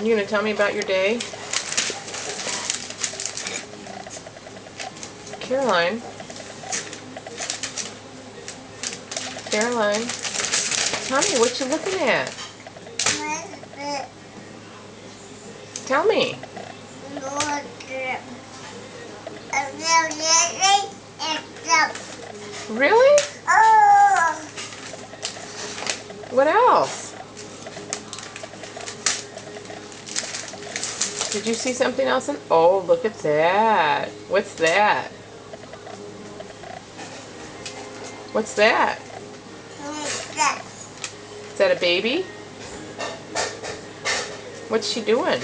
You gonna tell me about your day? Caroline? Caroline? Tell me, what you looking at? Tell me. Really? What else? Did you see something else? Oh, look at that. What's that? What's that? Is that a baby? What's she doing?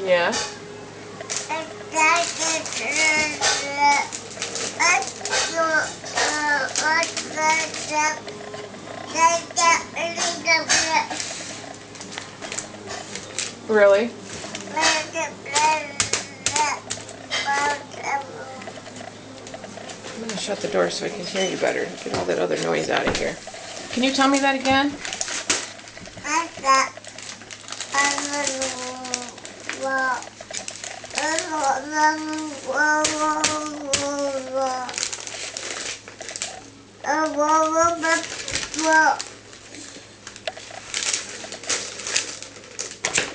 Yeah. Really? I'm gonna shut the door so I can hear you better. Get all that other noise out of here. Can you tell me that again?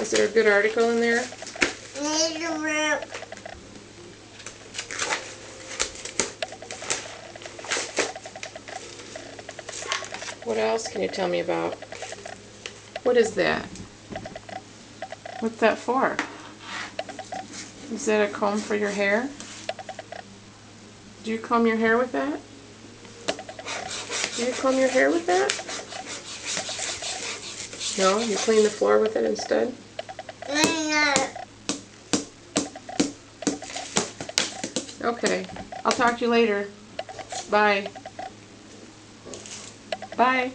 Is there a good article in there? What else can you tell me about? What is that? What's that for? Is that a comb for your hair? Do you comb your hair with that? Do you comb your hair with that? No? You clean the floor with it instead? Okay. I'll talk to you later. Bye. Bye.